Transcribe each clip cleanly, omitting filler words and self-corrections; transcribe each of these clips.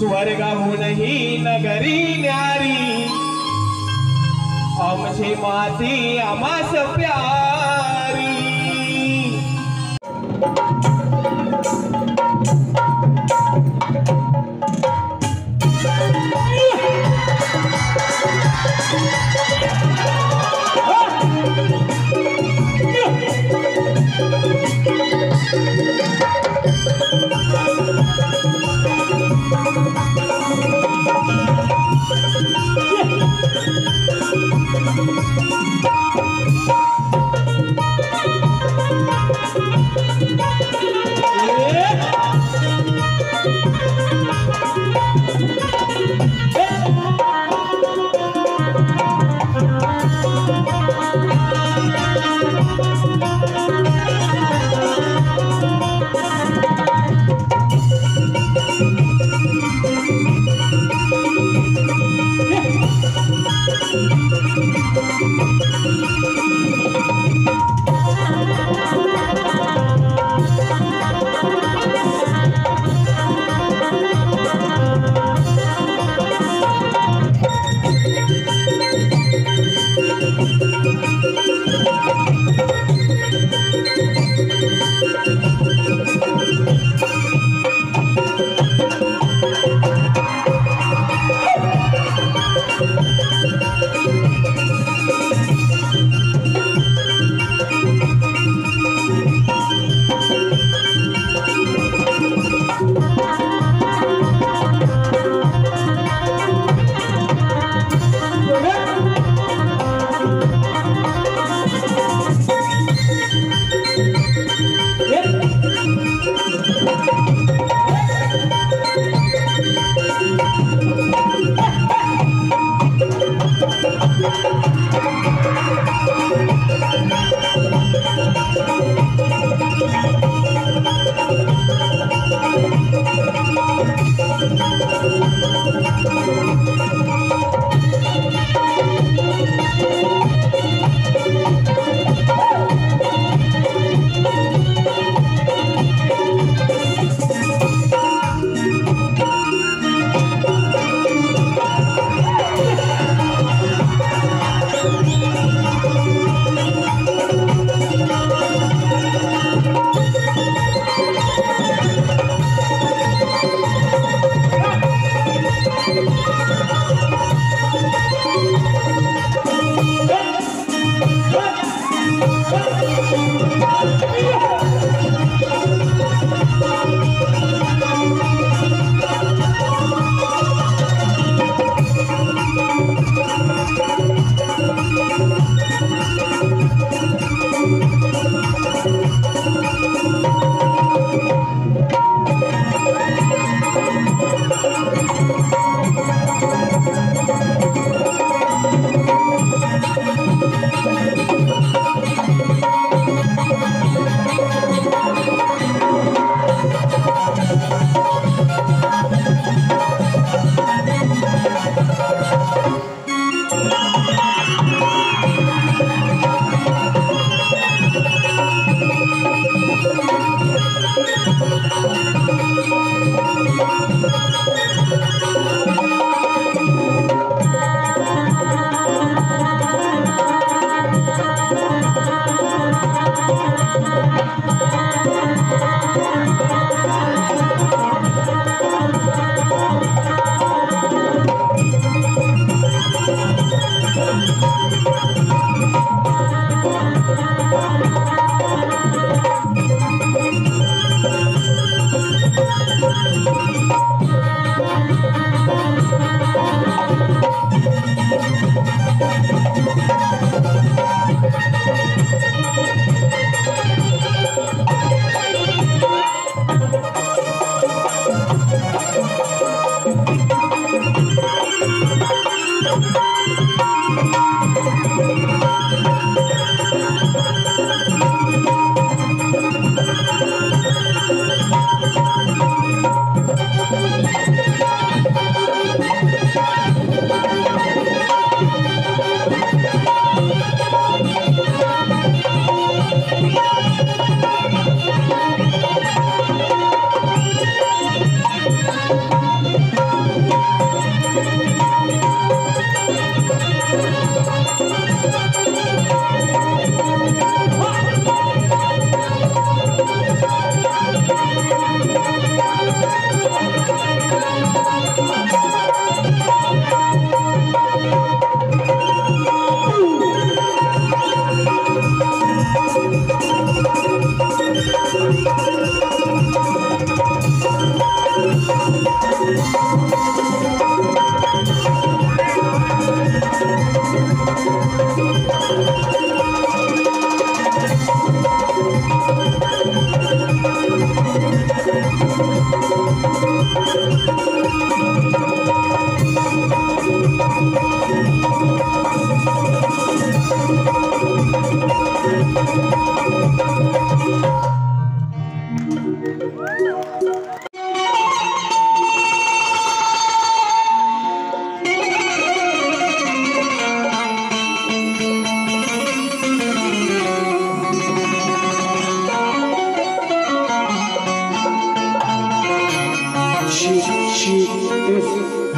स्वर्गाहूनही नगरी न्यारी आमची माती आमास प्यारी।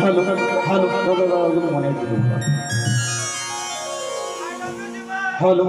हॅलो हॅलो हॅलो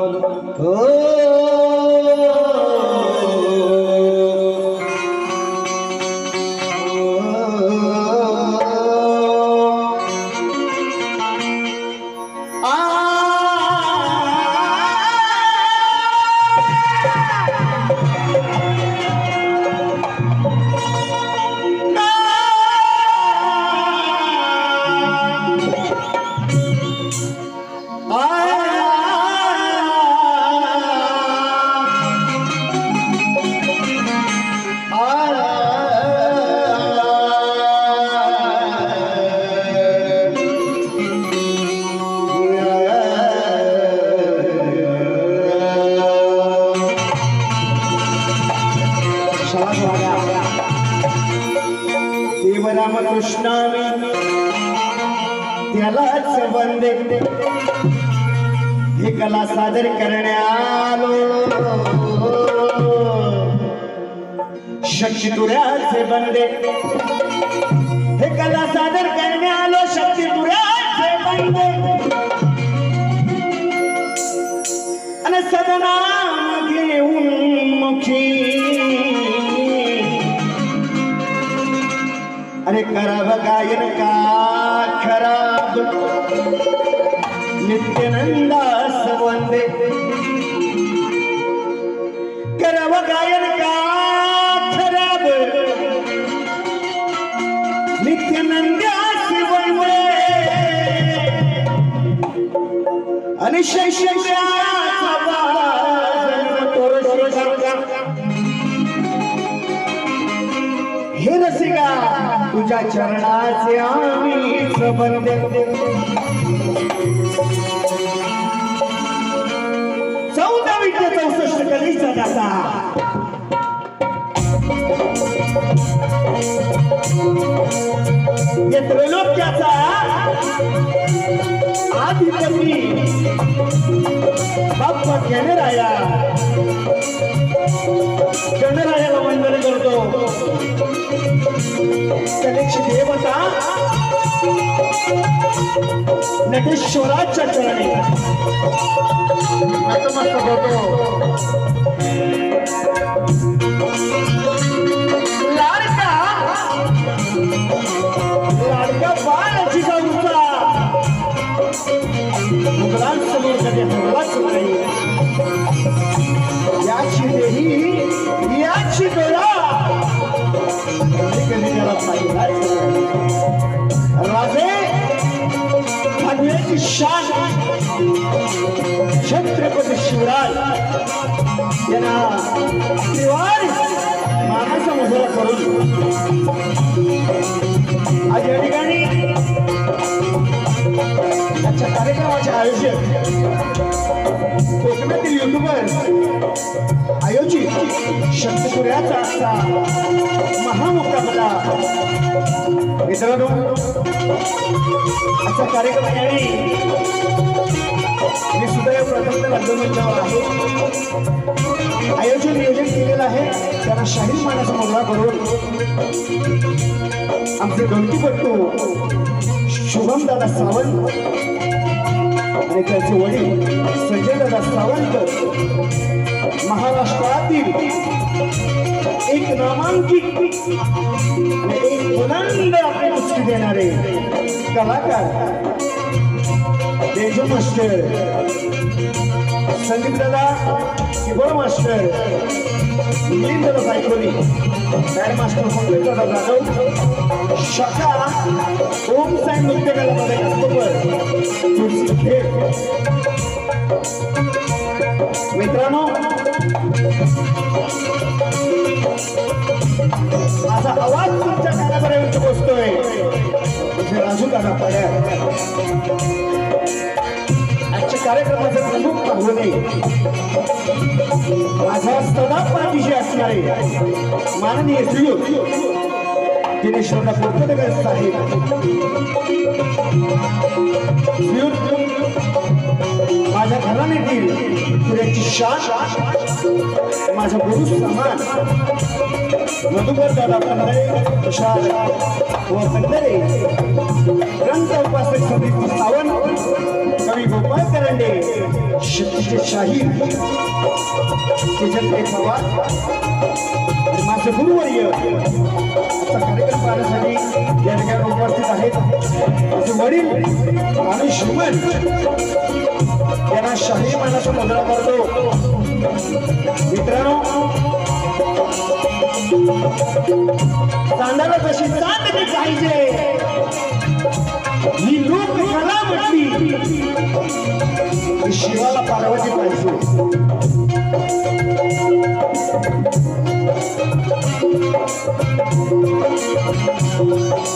देवरामकृष्णाने त्यालाच वंदे हे कला सादर करण्यालो शक्ती तुऱ्याचे बंदे हे कला सादर करण्यालो शक्ती तुऱ्याचे बंदे आणि सदना घेऊन मुखी अरे कराव गायन का खराब नित्यानंदास वंदे कराव गायन का खराब नित्यानंदास वंदे आणि शैशव्याचा हे रसिका तुझ्या चरणाचे आम्हीच बंदे 1464 कलीचा दाता या त्रैलोक्याचा आदिपती बाप्पा गणरायाला वंदन करतो कलेची देवता नटेश्वराच्या चरणी नतमस्तक होतो लाडका बाळाची जाऊचा मुघलांसमोर कधी हल्लाच नाही याची देही याची डोळा कधी त्याला पाहिलाच राजे भागवयाची शान छत्रपती शिवराज यांना त्रिवारी मानाचा मुजरा करून आज या ठिकाणी आजच्या कार्यक्रमाचे आयोजक कोकणातील युट्यूबर आयोजित शक्तीपुऱ्याचा असा महामुकाबला मित्रांनो आजचा कार्यक्रम आणि मी सुदैव प्रथम मंचावर आहे आयोजन नियोजन केलेलं आहे त्यांना शाहीर मानाचा मुजरा करून आमचे गणपतीपट्टू शुभम दादा सावंत आणि त्याचे वडील संजय दादा सावंत महाराष्ट्रातील एक नामांकित आणि एक बुलंद आपली कुस्ती देणारे कलाकार तेजो मास्टर संदीप दादा किबोळ मास्टर मिलिंद दादा सायकोली बॅड मास्टर पंकज दादा जाधव शाखा ओम साई नृत्य कला तुळशी खेळ मित्रांनो माझा आवाज तुमच्या कानापर्यंत पोहोचतोय म्हणजे राजू दादा पड्या आजच्या कार्यक्रमाचे प्रमुख पाहुणे माझा सदा पाठीशी असणारे माननीय श्रीयुत दिनेशदा पोपटकर साहेब श्रीयुत माझ्या घराण्यातील पुण्याची शान माझा गुरु समान मधुकर दादा पंधरे तुषार व पंधरे ग्रंथ उपासक समिती सावंत कवी गोपाळ करंडे शक्तीचे शाहीर किजनते पवार आणि माझे गुरुवर्य आजचा कार्यक्रम पाहण्यासाठी या ठिकाणी उपस्थित आहेत माझे वडील आणि श्रीमंत यांना शाही मानाचा मुद्रा करतो मित्रांनो चांदाला कशी चांदणी पाहिजे ही लोककला म्हटली शिवाला पार्वती पाहिजे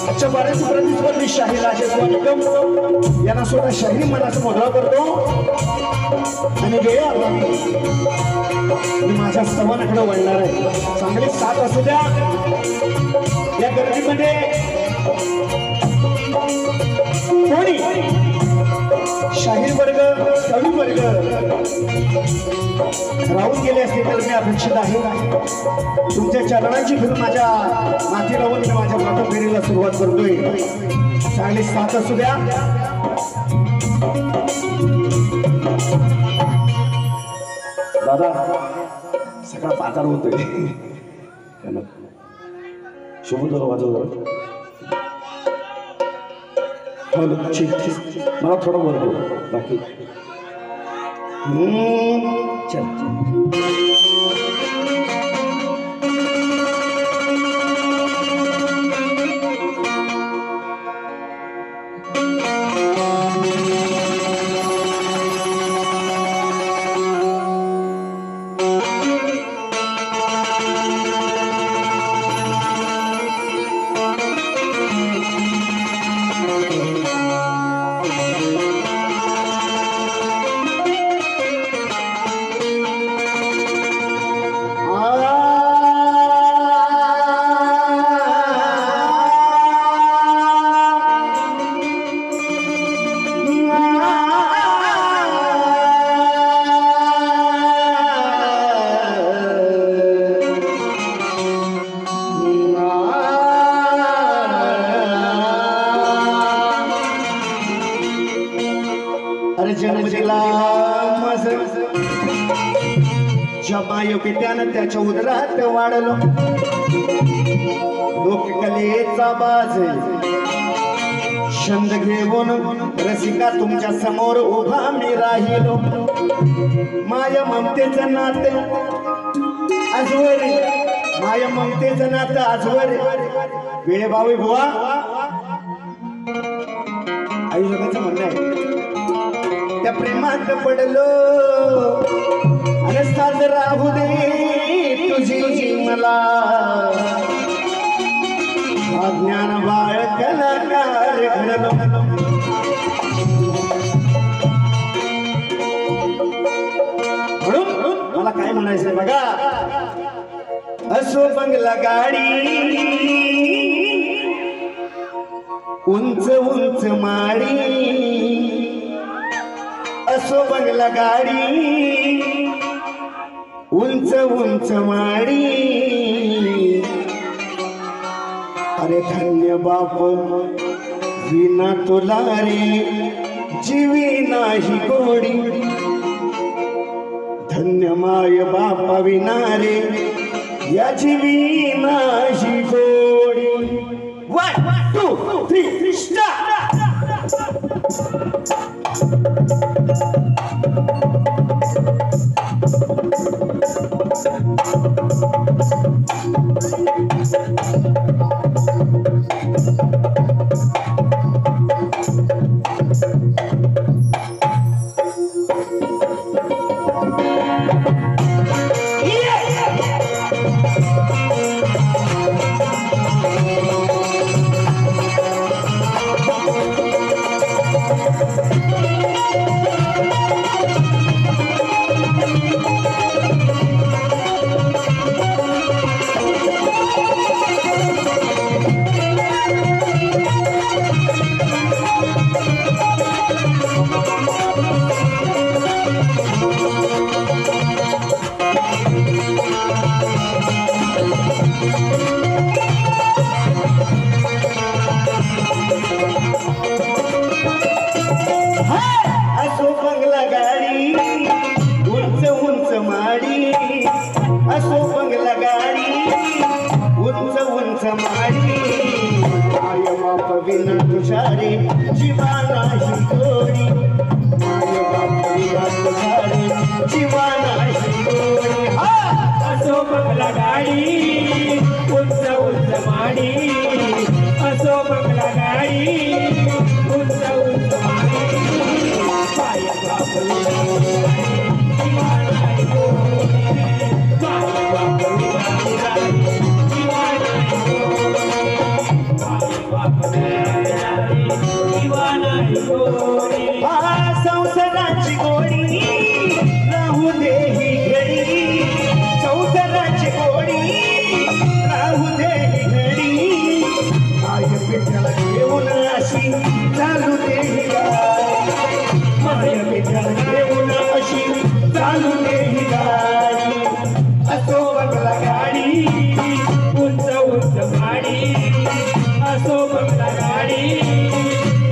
आजच्या बऱ्याच प्रतिस्पर्धी शाहीर राजेश निकम यांना स्वतः शाहीर मनाचा मुद्रा करतो आणि वेळ आला मी माझ्या सवानाकडे वळणार आहे चांगली साथ असू द्या या गर्दीमध्ये कोणी शाहीर वर्ग कवी वर्ग राहून गेले असते तर मी अपेक्षित आहे तुमच्या चरणांची फिरून माझ्या माथी लावून मी माझ्या प्रथम फेरीला सुरुवात करतोय चांगली साथ असू द्या दादा सगळा पाताळ होतोय शुभदर वाजव ठीक मला थोडं बरोबर बाकी चल जमायोगी त्यानं त्याच्या उदरात वाढलो लोककलेचा बाज छंद घेऊन रसिका तुमच्या समोर उभा मी राहिलो माया ममतेचं नातं आजवर माया ममतेचं नातं आजवर वेळे भावी बुवा आई लोकांचं म्हणणं आहे त्या प्रेमात पडलो आणि साज राहू दे तुझी मला अज्ञान बाळ कलाकार घडलो म्हणून मला काय म्हणायचंय बघा असो बंगला गाडी उंच उंच माडी असो बंगला गाडी उंच उंच माडी अरे धन्य बाप विना तुला रे जीवी नाही गोडी धन्य माय बाप विना रे या जीवी नाही गोडी 1 2 3 स्टार्ट विना तुझ्या रे जीवा नाही गोडी माय बाप विना तुझ्या रे जीवा नाही गोडी असो बंगला गाडी उंच उंच माडी असो बंगला गाडी उंच उंच माडी पाय बाप विना जीवा नाही गोडी पाय बाप विना जीवा नाही गोडी पाय बाप विना जीवा नाही गोडी संसाराची गोडी राहू दे ही घडी संसाराची गोडी राहू दे ही घडी आय विठ्ठल घेऊन अशी चालू दे ही गाडी माय विठ्ठल घेऊन अशी चालू दे ही गाडी असो बंगला गाडी उंच उंच माडी असो बंगला गाडी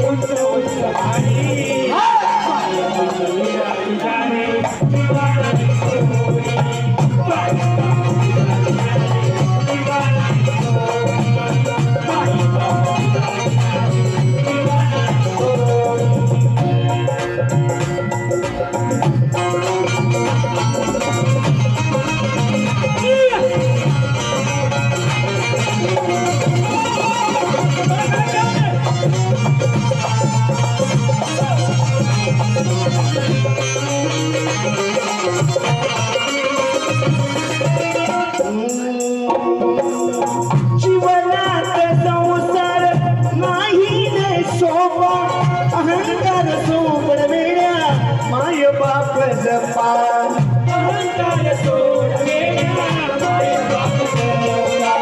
उंच उंच माडी पाय बाप विना तुझ्याने जीवा नाही गोडी पाय बाप विना तुझ्याने जीवा नाही गोडी पाय बाप विना तुझ्याने जीवा नाही गोडी जीवनात संसार नाही ने सोपा अहंकार सोबड वेड्या माय बाप जपा अहंकार सोड वेड्या माय बाप जपा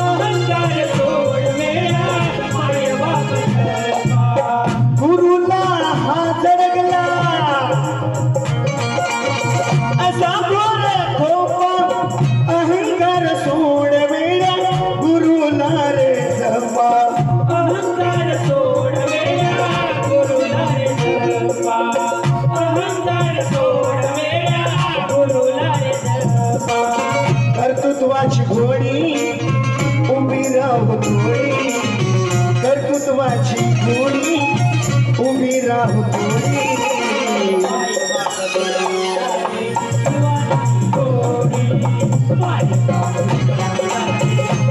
अहंकार सोड वेड्या माय बाप जपा गुरुला हा जडगला असा गोर खोपा अहंकार सोड वेड्या गुरुला रे जपा अहंकार सोड वेड्या गुरुला रे जपा अहंकार सोड वेड्या गुरुला रे जपा कर्तृत्वाची घोडी उभी राहू घोडी कर्तृत्वाची घोडी उभी राहू घोडी पाय बाप विना जीवा नाही गोडी पाय बाप विना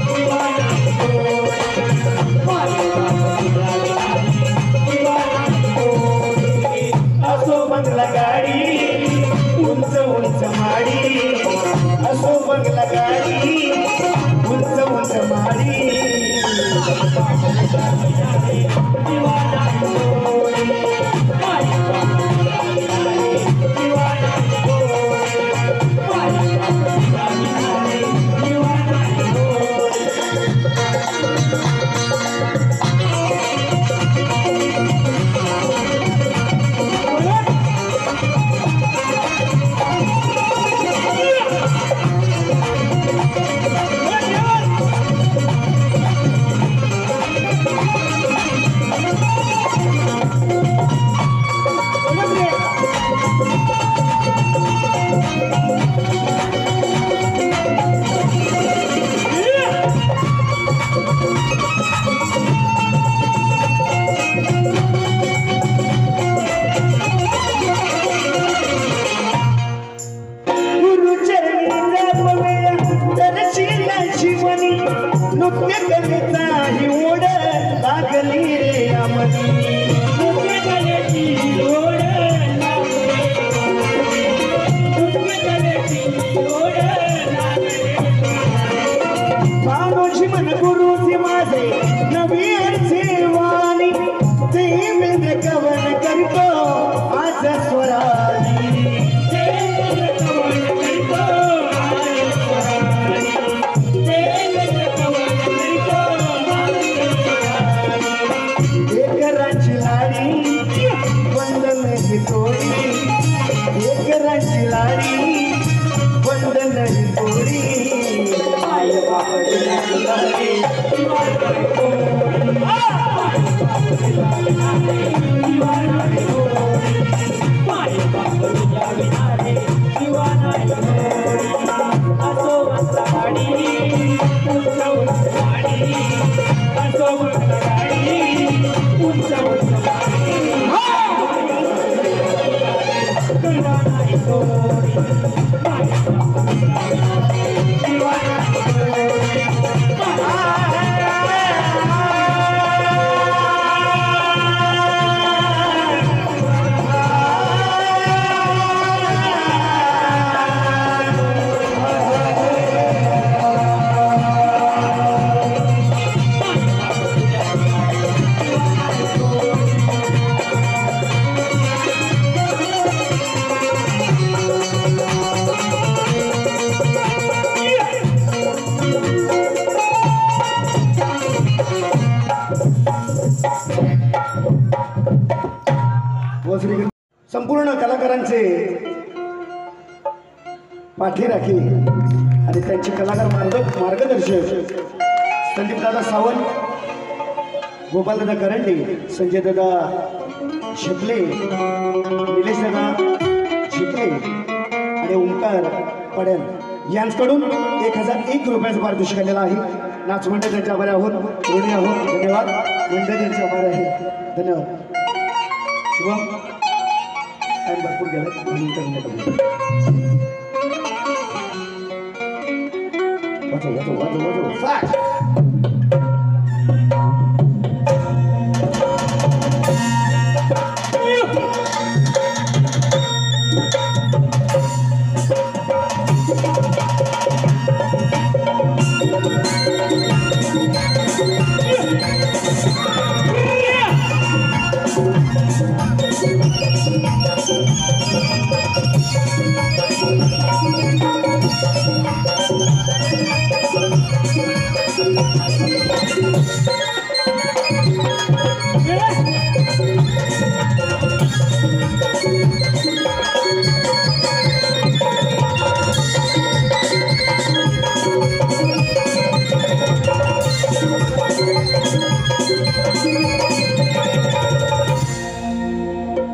जीवा नाही गोडी पाय बाप विना जीवा नाही गोडी असो बंगला गाडी उंच उंच माडी असो बंगला गाडी उंच उंच माडी जीवा नाही गोडी पाय बाप विना जीवा नाही गोडी पाय बाप विना जीवा नाही गोडी गुरुचरणी जपवेया दर्शिला जीवनी नृत्य कलेचा ही ओढ लागली रे आमनी नृत्य कलेची ओढ लागली नृत्य कलेची ओढ लागली मानोजी मन गुरुजी माझे नवी सेवानी देवेंद्र कवन करतो आज स्वरानी देवेंद्र कवन करतो आज स्वरानी देवेंद्र कवन करतो आज स्वरानी एकराची लाडी वंदन ही तोडी एकराची लाडी वंदन ही तोडी पाय बाप विना जीवा नाही गोडी पाय बाप विना जीवा नाही गोडी पाय बाप विना जीवा नाही गोडी असो बंगला गाडी उंच उंच गाडी असो बंगला गाडी संपूर्ण कलाकारांचे पाठीराखी आणि त्यांचे कलाकार मार्गदर्शक संदीपदादा सावंत, गोपालदादा करंडे, संजयदादा शिपले, निलेशदादा शिपले आणि ओंकार पडेल यांच्याकडून 1001 रुपयाचं पारितोषिक आलेलं आहे. नाच मंडळ त्यांच्या आभारी आहोत, ऋणी आहोत. धन्यवाद. मंडळ त्यांच्या आभारी आहे. धन्यवाद. शुभम टाइम भरपूर गेला. वाजव फास्ट.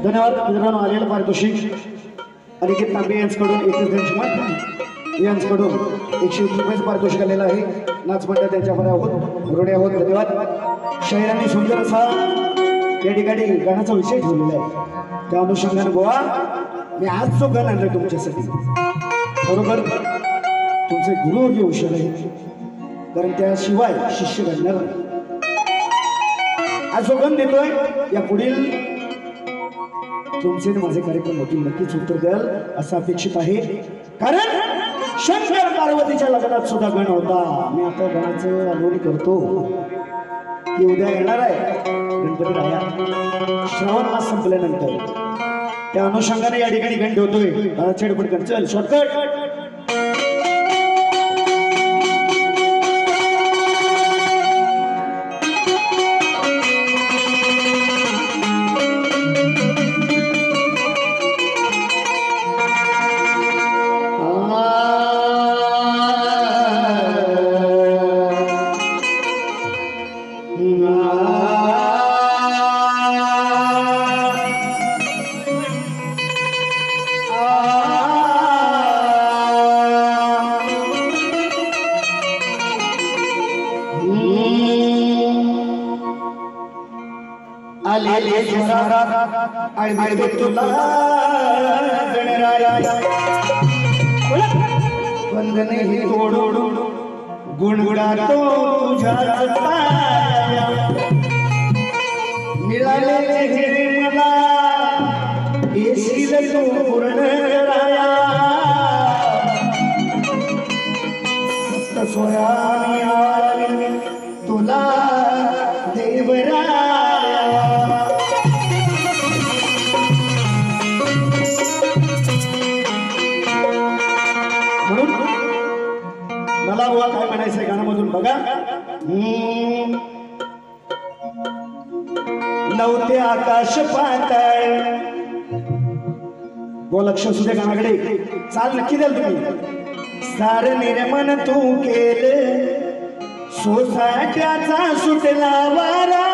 धन्यवाद. मित्रांनो, आलेलं पारितोषिक अनिकेत तांबे यांच्याकडून 21 यांच्याकडून 101 रुपयाचं पारितोषिक आलेलं आहे. नाच मंडळ त्यांच्या आभारी आहोत, ऋणी आहोत. धन्यवाद. शाहिरांनी सुंदर असा या ठिकाणी गाण्याचा विषय ठेवलेला आहे. त्या अनुषंगाने गोवा मी आज जो गाणं आणलं तुमच्यासाठी, बरोबर तुमचे गुरु हे हुशार आहेत, कारण त्याशिवाय शिष्य घडणार नाही. आज जो गण देतोय या पुढील तुमचे माझे कार्यक्रम होतील, नक्कीच उत्तर द्याल असं अपेक्षित आहे. कारण शंकर पार्वतीच्या लग्नात सुद्धा गण होता. मी आता गणाचं आलोनी करतो की उद्या येणार आहे गणपती राया, श्रावण मास संपल्यानंतर. त्या अनुषंगाने या ठिकाणी गण ठेवतोय. चेडपटकन चल शॉर्टकट. वंदने ही तोडून गुणगुणातो तुझ्या मिळाले हे मला येशील तू पूर्ण राया. सोया तुला देवराया. म्हणून मला बुवा काय म्हणायचंय गाण्यामधून बघा. नव्हते आकाश पाताळ. बुवा लक्ष असू दे गाण्याकडे. चाल नक्की द्याल तुम्ही. सार निर्मन तू केले, सोसाट्याचा सुटला वारा,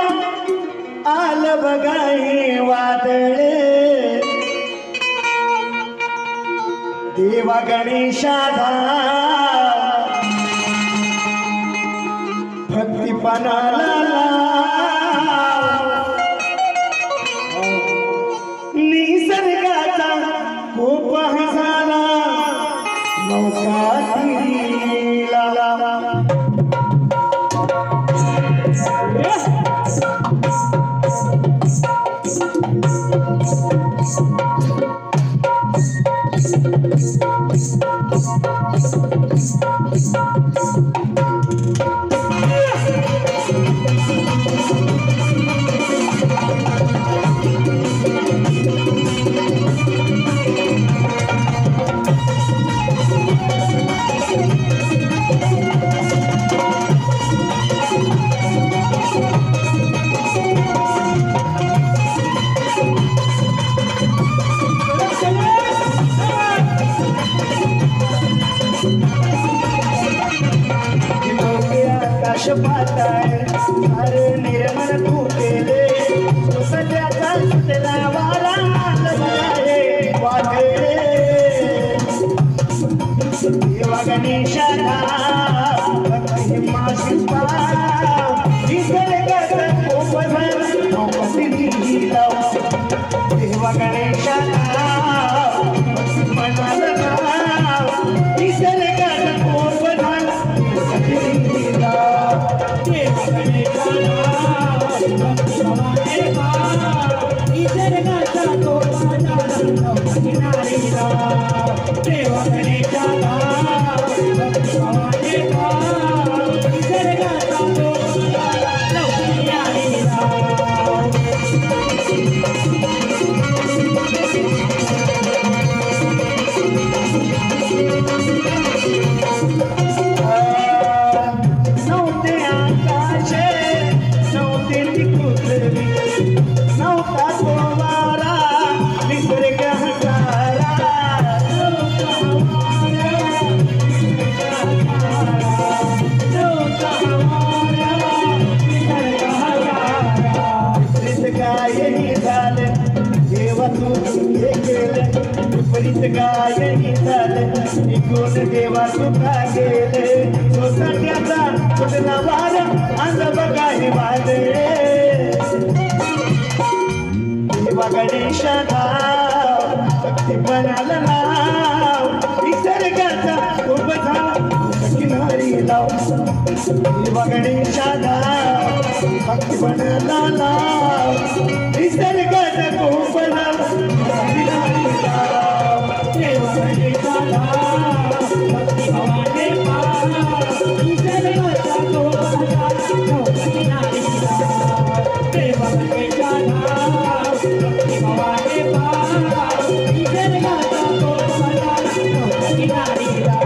आल बघा हे वादळे. देवा गणेशाधा भक्तिपणाला निसर्गाचा खूप हसाला नौका तिरीला. भक्ती माशिपा निसर्गाचा कोपधार नौपती लिहिला देवा गणेशाला भक्ती म्हणाला निसर्गाचा कोपधार नौपती लिहिला देवा गणेशाला भक्ती भवाने पा निसर्गाचा तो बाजार नौपती नारीला देवा गणेशाला भक्ती भवाने पा निसर्गाचा तो बाजार नौपती नारीला नव्हते आकाशे नव्हते पृथ्वी नव्हता तो वारा निसर्ग हसारा विपरीत कायही झालं देवा तू हे केलं विपरीत कायही झालं निघून देवा तू का गेले सोसाट्याचा कुठला वार अंग बघाही वादे देवा गणेशाला भक्ती म्हणाला नाव निसर्गाचा खूप झाला किनारी लाव देवा गणेशाला भक्ती म्हणाला नाव निसर्गाचा खूप झाला किनारी लाव देवा गणेशाला भक्ती भवाने पा निसर्गाचा तो बाजार नौपती नारीला देवा गणेशाला भक्ती भवाने पा निसर्गाचा तो बाजार नौपती नारीला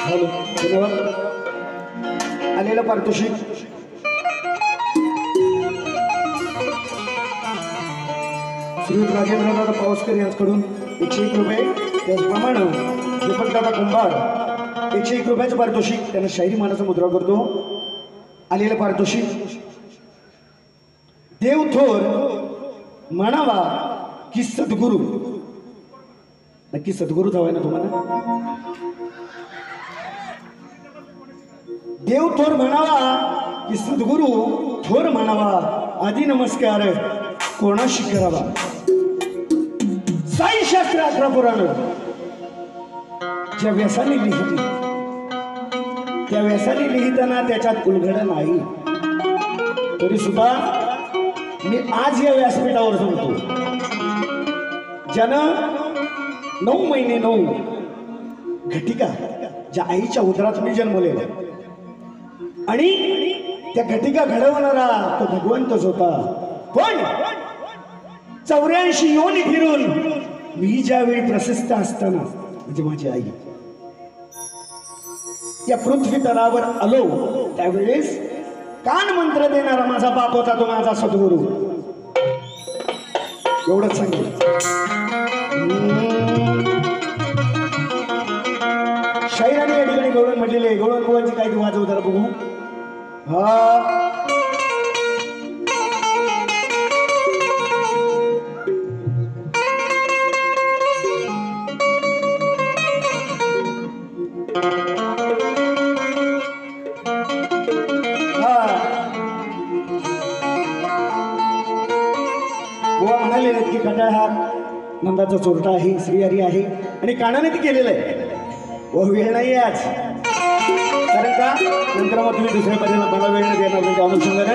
हॅलो धन्यवाद आलेलं पारितोषिक श्रीयुत राजेंद्रदादा पावसकर यांच्याकडून 101 रुपये त्याचप्रमाणे दीपकदादा कुंभार 101 रुपयाचं पारितोषिक त्यांना शाहिरी मानाचा मुद्रा करतो आलेलं पारितोषिक देव थोर म्हणावा की सद्गुरू नक्की सद्गुरूच हवाय ना तुम्हाला देव थोर म्हणावा की सद्गुरू थोर म्हणावा आधी नमस्कार कोणाशी करावा साई शास्त्र 11 पुराण ज्या व्यासाने लिहिली त्या व्यासाने लिहिताना त्याच्यात उलगडा नाही तरी सुद्धा मी आज या व्यासपीठावर सांगतो ज्यानं 9 महिने 9 घटिका ज्या आईच्या उदरात मी जन्मलेला आणि त्या घटिका घडवणारा तो भगवंतच होता पण 84 योनी फिरून मी ज्यावेळी प्रशस्त असताना म्हणजे माझी आई या पृथ्वी तलावर आलो त्यावेळेस कान मंत्र देणारा माझा बाप होता तो माझा सद्गुरू एवढंच सांगेल शाहिराने या ठिकाणी गवळण म्हटलेले गवळण बुवांची काही वाजव जरा बघू हा बुवा म्हणाले की खटाळ हा नंदाचा चोरटा आहे श्रीहरी आहे आणि कानाने ते केलेलं आहे व वेळ नाही आज कारण का नंतर मग तुम्ही दुसऱ्या पर्याला मला वेळ नाही देणार म्हणजे अनुषंगाने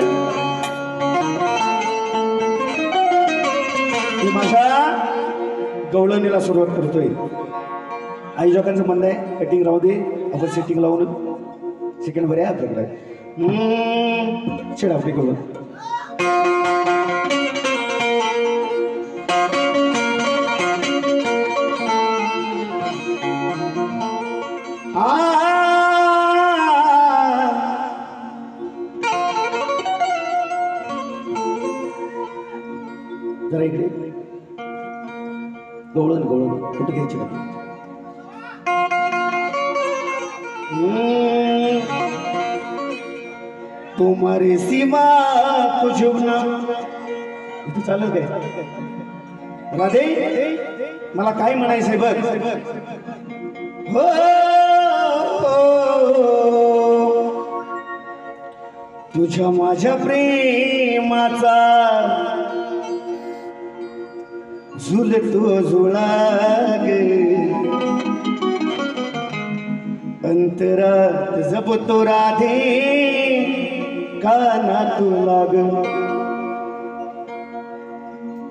मी माझ्या गवळणीला सुरुवात करतोय आई लोकांचं म्हणणं आहे कटिंग राहू दे, आपण सेटिंग लावून सेकंड बरे आहे आपल्याकडे. चिडापडी करून जरा इकडे गवळण गवळण कुठे घ्यायची ना. तुम्हारे सिवा कुछ ना इथे चालेल काय राधे मला काय म्हणायचंय बघ. हो तुझ्या माझ्या प्रेमाचा झुलतो झुळाग अंतरात जपतो राधे काना तू लाग.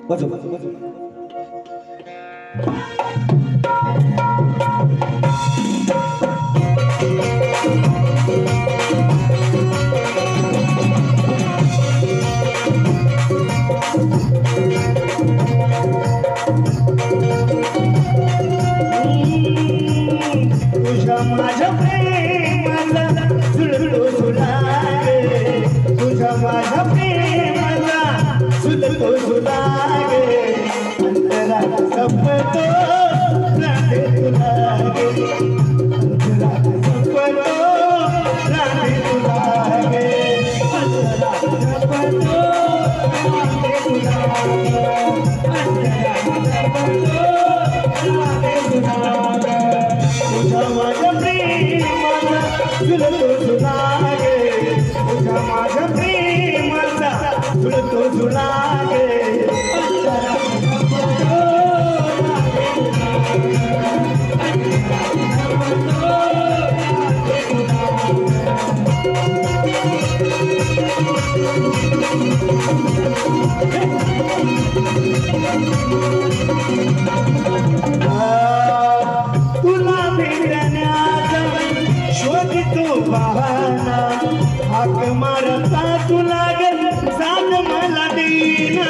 वाजव वाजव वाजव. तुझ्या माझ्या प्रेमाला झुलतो झुलाग तुझ्या माझ्या प्रेमाला झुलतो झुलाग अंतरात जपतो राधे तुलाग अंतरात जपतो राधे तुलाग अंतरात जपतो राधे तुलाग अंतरात जपतो राधे तुलाग. तुझ्या माझ्या प्रेमाचा झुलतो झुलागे तुझ्या माझ्या प्रेमाचा झुलतो झुलागे तुला भेटण्याचा शोधतो बहाना हाक मारता तुला ग साथ मला देना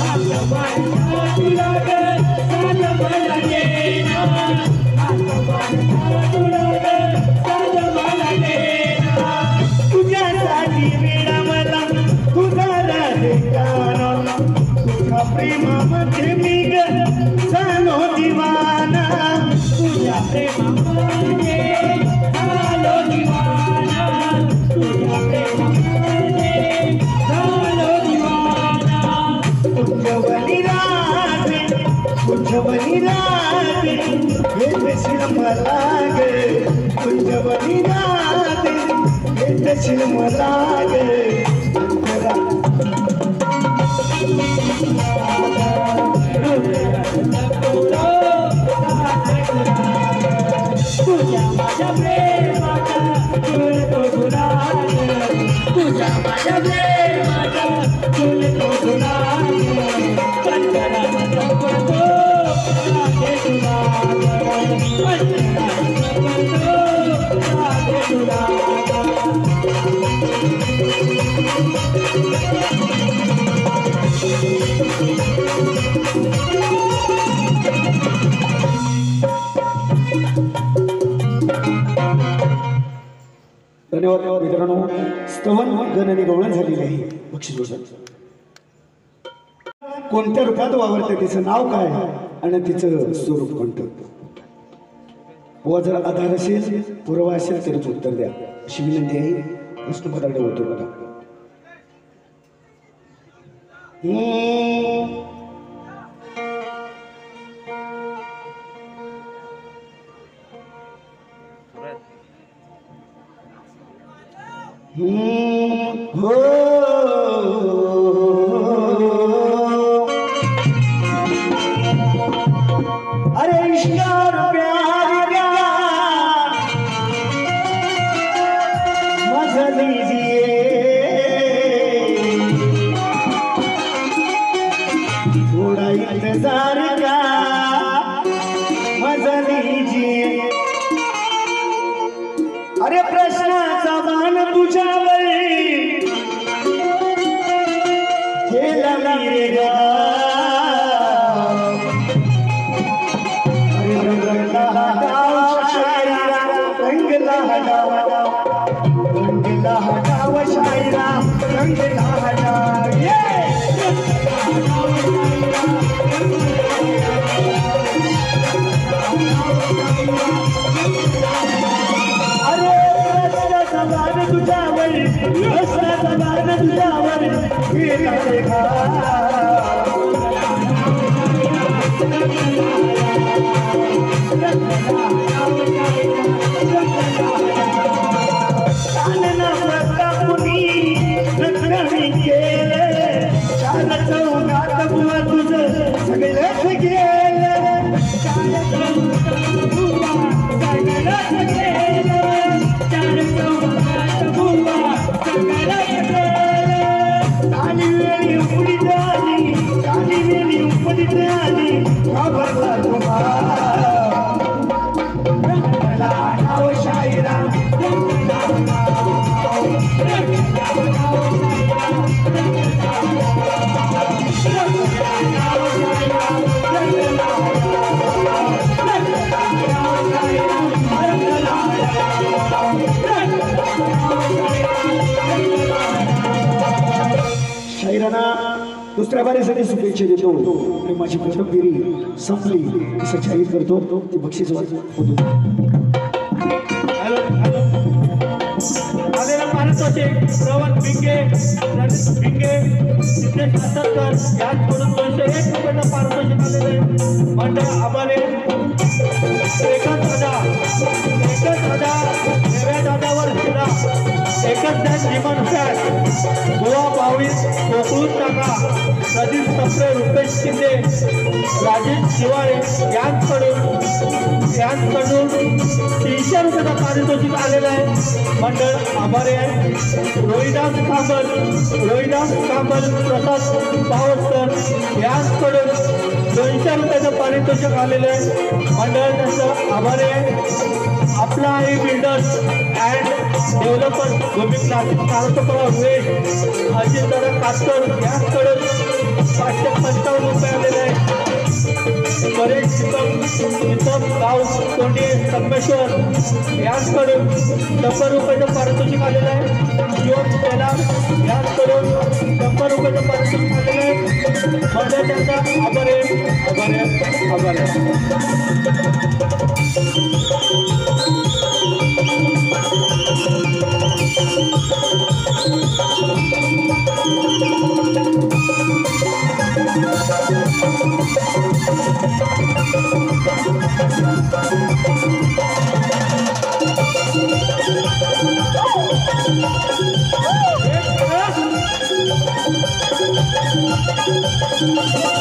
हाक मारता तुला ग साथ मला देना हाक मारता तुला ग साथ मला देना. तुझ्यासाठी वेळा मला तुझा राधे काना तुझ्या प्रेमामध्ये मी ग झालो दिवाना तुझ्या प्रेमामध्ये झालो दिवाना तुझ्या प्रेमामध्ये झालो दिवाना. तुझ्यावरी राधे तुझ्यावरी राधे हे देशील मला ग तुझ्यावरी राधे हे देशील मला ग तुझ्या माझ्या प्रेमाचा झुलतो झुलाग तुझ्या माझ्या प्रेमाचा झुलतो झुलाग अंतरात जपतो राधे तुलाग अंतरात जपतो राधे तुलाग. धन्यवाद मित्रांनो. स्तवन गणने गवळण झालेली आहे. बक्षीस घोषणा कोणत्या रूपात वावरते तिचं नाव काय आणि तिचं स्वरूप कोणतं व जर आधार असेल पुरावा असेल तरीच उत्तर द्या अशी विनंती आहे. प्रश्नपत्राकडे उत्तर बघा. हो अरे इश्कार प्यार क्या मजा लीजिए जाइएगा रंग लहराओ शायरा रंग लहराओ शायरा रंग लहराओ जबान तुझ्यावर जबान तुझ्यावर देखा चालना प्रता कुणी रत्नाने केले चाल चौघात बुवा तुझं सगळंच गेलं शायरांना दुसऱ्या बारीसाठी शुभेच्छा देतो आणि माझी प्रथमगिरी संपली असं जाहीर करतो ते बक्षीस होतो आलेला महाराष्ट्राचे प्रवण भिंगे रणजित भिंगे सिद्धेश कातरकर यांच्याकडून 201 रुपयाचं पारितोषिक आलेलं आहे मंडळ आभारे एकच हजार नव्या दादावर शिरा एकच ध्यान जीवन फॅट गोवा 22 कोकळून टाका प्रदीप सप्रे रुपेश शिंदे राजेश शिवाळे यांच्याकडून 300 रुपयाचं पारितोषिक आलेलं आहे मंडळ आभारी आहे रोहिदास कांबल प्रसाद पावसकर यांच्याकडून 200 रुपयाचं पारितोषिक आलेलं आहे मंडळ त्यांचं आभारी आहे आपला Aai builders and developer Govind Nashik taluka west Ajitdada Katkar यांच्याकडून 555 रुपये आलेले आहे परेश चितम गाव कोंडे संगमेश्वर यांच्याकडून 100 रुपयाचं पारितोषिक आलेलं आहे शिवम तेलार यांच्याकडून 100 रुपयाचं पारितोषिक आलेलं आहे मंडळ त्यांचा आभार आहे Thank you.